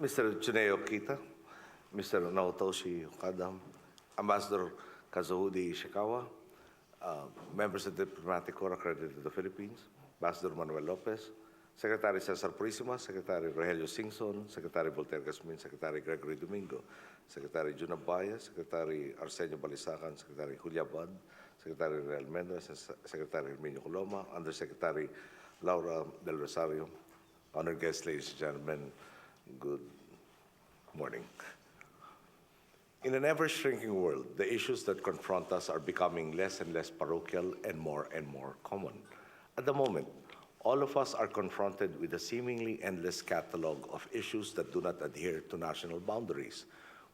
Mr. Juneo Kita, Mr. Naotoshi Okada, Ambassador Kazuhudi Ishikawa, members of the Diplomatic Corps accredited to the Philippines, Ambassador Manuel Lopez, Secretary Cesar Purisima, Secretary Rogelio Singson, Secretary Voltaire Gasmin, Secretary Gregory Domingo, Secretary Juna Baya, Secretary Arsenio Balisacan, Secretary Julia Bad, Secretary Real Mendez, and Secretary Herminio Coloma, Undersecretary Laura Del Rosario, honored guests, ladies and gentlemen, good morning. In an ever-shrinking world, the issues that confront us are becoming less and less parochial and more common. At the moment, all of us are confronted with a seemingly endless catalog of issues that do not adhere to national boundaries,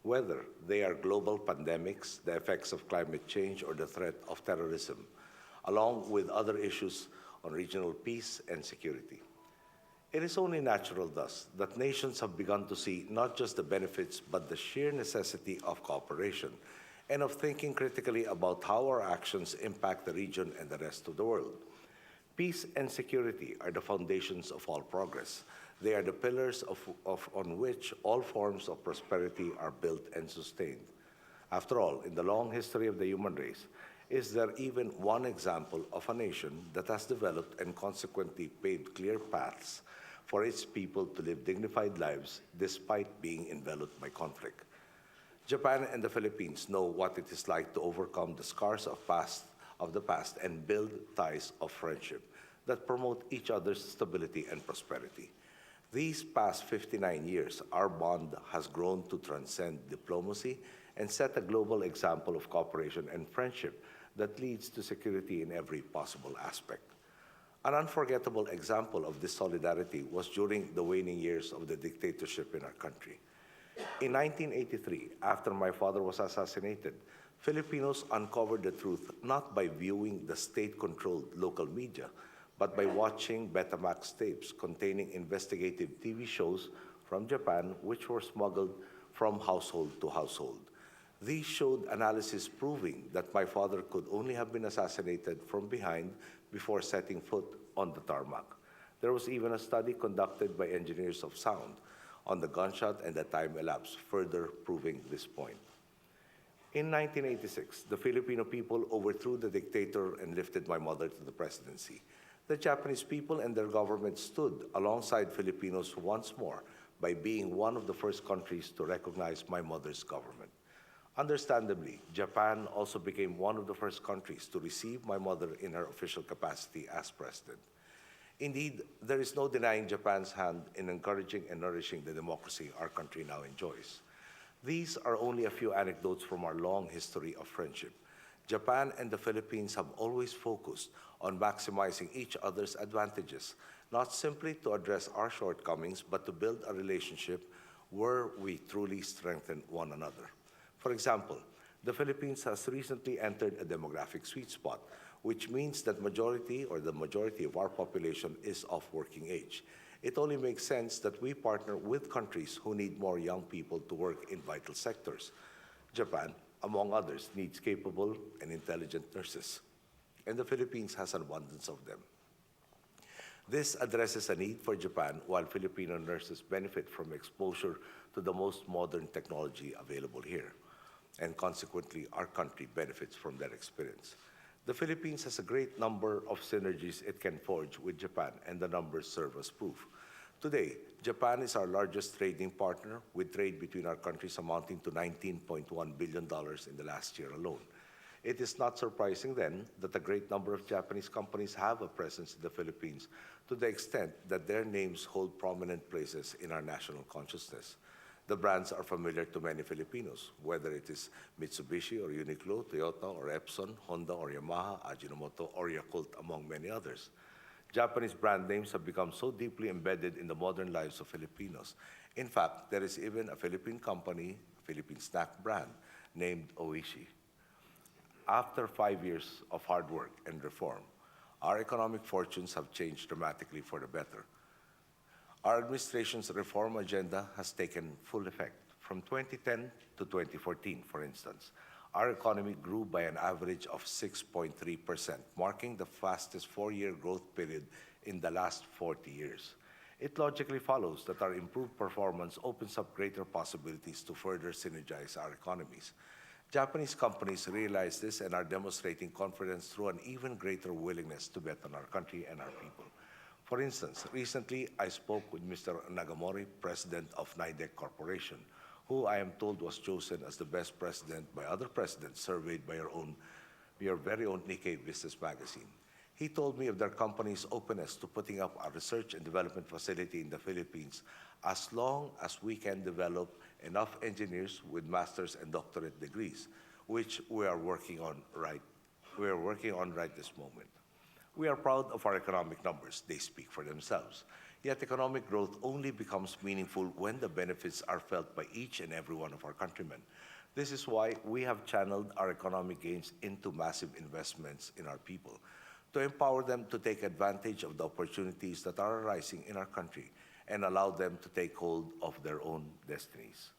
whether they are global pandemics, the effects of climate change, or the threat of terrorism, along with other issues on regional peace and security. It is only natural, thus, that nations have begun to see not just the benefits, but the sheer necessity of cooperation and of thinking critically about how our actions impact the region and the rest of the world. Peace and security are the foundations of all progress. They are the pillars on which all forms of prosperity are built and sustained. After all, in the long history of the human race, is there even one example of a nation that has developed and consequently paved clear paths for its people to live dignified lives despite being enveloped by conflict? Japan and the Philippines know what it is like to overcome the scars of the past and build ties of friendship that promote each other's stability and prosperity. These past 59 years, our bond has grown to transcend diplomacy and set a global example of cooperation and friendship that leads to security in every possible aspect. An unforgettable example of this solidarity was during the waning years of the dictatorship in our country. In 1983, after my father was assassinated, Filipinos uncovered the truth not by viewing the state-controlled local media, but by watching Betamax tapes containing investigative TV shows from Japan which were smuggled from household to household. These showed analysis proving that my father could only have been assassinated from behind before setting foot on the tarmac. There was even a study conducted by engineers of sound on the gunshot and the time elapsed, further proving this point. In 1986, the Filipino people overthrew the dictator and lifted my mother to the presidency. The Japanese people and their government stood alongside Filipinos once more by being one of the first countries to recognize my mother's government. Understandably, Japan also became one of the first countries to receive my mother in her official capacity as president. Indeed, there is no denying Japan's hand in encouraging and nourishing the democracy our country now enjoys. These are only a few anecdotes from our long history of friendship. Japan and the Philippines have always focused on maximizing each other's advantages, not simply to address our shortcomings, but to build a relationship where we truly strengthen one another. For example, the Philippines has recently entered a demographic sweet spot, which means that the majority of our population is of working age. It only makes sense that we partner with countries who need more young people to work in vital sectors. Japan, among others, needs capable and intelligent nurses, and the Philippines has an abundance of them. This addresses a need for Japan, while Filipino nurses benefit from exposure to the most modern technology available here, and consequently, our country benefits from that experience. The Philippines has a great number of synergies it can forge with Japan, and the numbers serve as proof. Today, Japan is our largest trading partner, with trade between our countries amounting to $19.1 billion in the last year alone. It is not surprising, then, that a great number of Japanese companies have a presence in the Philippines to the extent that their names hold prominent places in our national consciousness. The brands are familiar to many Filipinos, whether it is Mitsubishi or Uniqlo, Toyota or Epson, Honda or Yamaha, Ajinomoto or Yakult, among many others. Japanese brand names have become so deeply embedded in the modern lives of Filipinos. In fact, there is even a Philippine company, a Philippine snack brand, named Oishi. After 5 years of hard work and reform, our economic fortunes have changed dramatically for the better. Our administration's reform agenda has taken full effect. From 2010 to 2014, for instance, our economy grew by an average of 6.3%, marking the fastest four-year growth period in the last 40 years. It logically follows that our improved performance opens up greater possibilities to further synergize our economies. Japanese companies realize this and are demonstrating confidence through an even greater willingness to bet on our country and our people. For instance, recently I spoke with Mr. Nagamori, president of Nidec Corporation, who I am told was chosen as the best president by other presidents surveyed by your very own Nikkei business magazine. He told me of their company's openness to putting up a research and development facility in the Philippines as long as we can develop enough engineers with master's and doctorate degrees, which we are working on right this moment. We are proud of our economic numbers. They speak for themselves. Yet economic growth only becomes meaningful when the benefits are felt by each and every one of our countrymen. This is why we have channeled our economic gains into massive investments in our people, to empower them to take advantage of the opportunities that are arising in our country and allow them to take hold of their own destinies.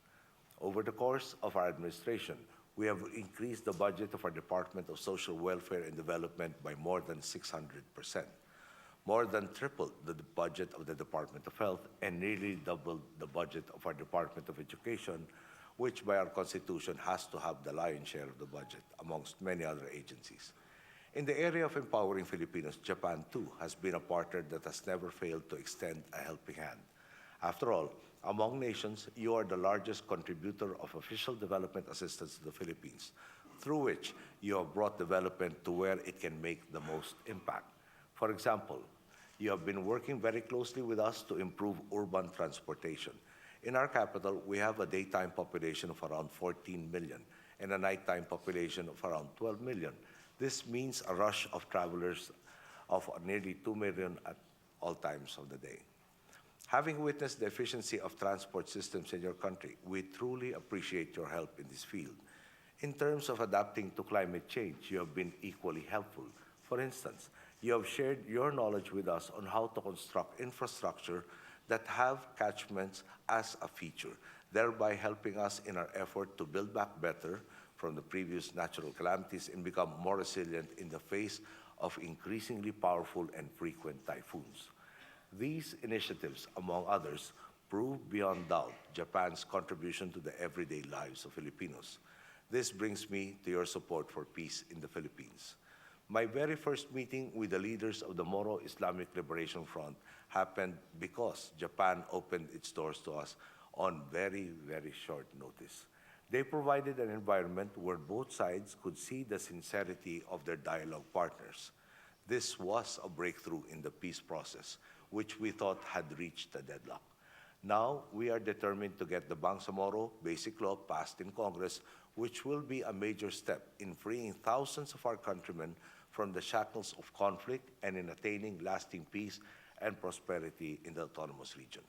Over the course of our administration, we have increased the budget of our Department of Social Welfare and Development by more than 600%, more than tripled the budget of the Department of Health, and nearly doubled the budget of our Department of Education, which by our Constitution has to have the lion's share of the budget, amongst many other agencies. In the area of empowering Filipinos, Japan too has been a partner that has never failed to extend a helping hand. After all, among nations, you are the largest contributor of official development assistance to the Philippines, through which you have brought development to where it can make the most impact. For example, you have been working very closely with us to improve urban transportation. In our capital, we have a daytime population of around 14 million and a nighttime population of around 12 million. This means a rush of travelers of nearly 2 million at all times of the day. Having witnessed the efficiency of transport systems in your country, we truly appreciate your help in this field. In terms of adapting to climate change, you have been equally helpful. For instance, you have shared your knowledge with us on how to construct infrastructure that have catchments as a feature, thereby helping us in our effort to build back better from the previous natural calamities and become more resilient in the face of increasingly powerful and frequent typhoons. These initiatives, among others, prove beyond doubt Japan's contribution to the everyday lives of Filipinos. This brings me to your support for peace in the Philippines. My very first meeting with the leaders of the Moro Islamic Liberation Front happened because Japan opened its doors to us on very, very short notice. They provided an environment where both sides could see the sincerity of their dialogue partners. This was a breakthrough in the peace process, which we thought had reached a deadlock. Now, we are determined to get the Bangsamoro Basic Law passed in Congress, which will be a major step in freeing thousands of our countrymen from the shackles of conflict and in attaining lasting peace and prosperity in the autonomous region.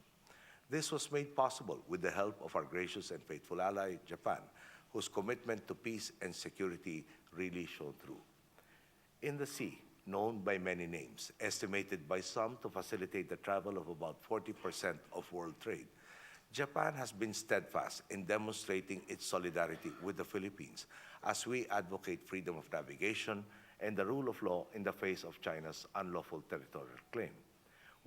This was made possible with the help of our gracious and faithful ally, Japan, whose commitment to peace and security really shone through. In the sea, known by many names, estimated by some to facilitate the travel of about 40% of world trade, Japan has been steadfast in demonstrating its solidarity with the Philippines as we advocate freedom of navigation and the rule of law in the face of China's unlawful territorial claim.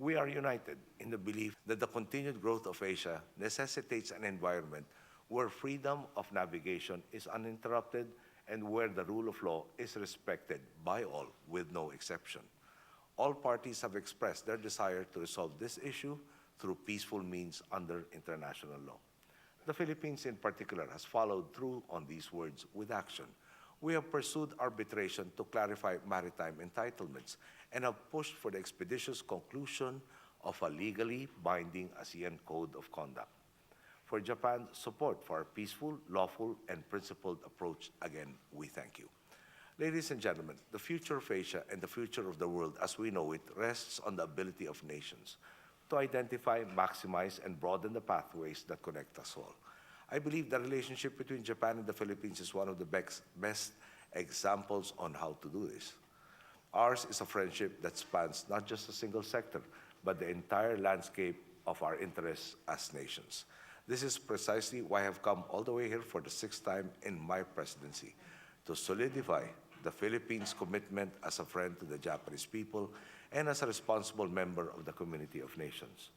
We are united in the belief that the continued growth of Asia necessitates an environment where freedom of navigation is uninterrupted and where the rule of law is respected by all with no exception. All parties have expressed their desire to resolve this issue through peaceful means under international law. The Philippines in particular has followed through on these words with action. We have pursued arbitration to clarify maritime entitlements and have pushed for the expeditious conclusion of a legally binding ASEAN Code of Conduct. For Japan's support for our peaceful, lawful, and principled approach, again, we thank you. Ladies and gentlemen, the future of Asia and the future of the world as we know it rests on the ability of nations to identify, maximize, and broaden the pathways that connect us all. I believe the relationship between Japan and the Philippines is one of the best examples on how to do this. Ours is a friendship that spans not just a single sector, but the entire landscape of our interests as nations. This is precisely why I have come all the way here for the 6th time in my presidency, to solidify the Philippines' commitment as a friend to the Japanese people and as a responsible member of the community of nations.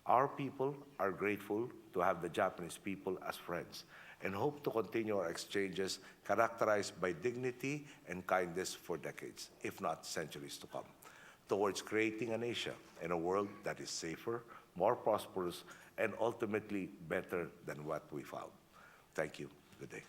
Our people are grateful to have the Japanese people as friends and hope to continue our exchanges characterized by dignity and kindness for decades, if not centuries to come, towards creating an Asia and a world that is safer, more prosperous, and ultimately better than what we found. Thank you. Good day.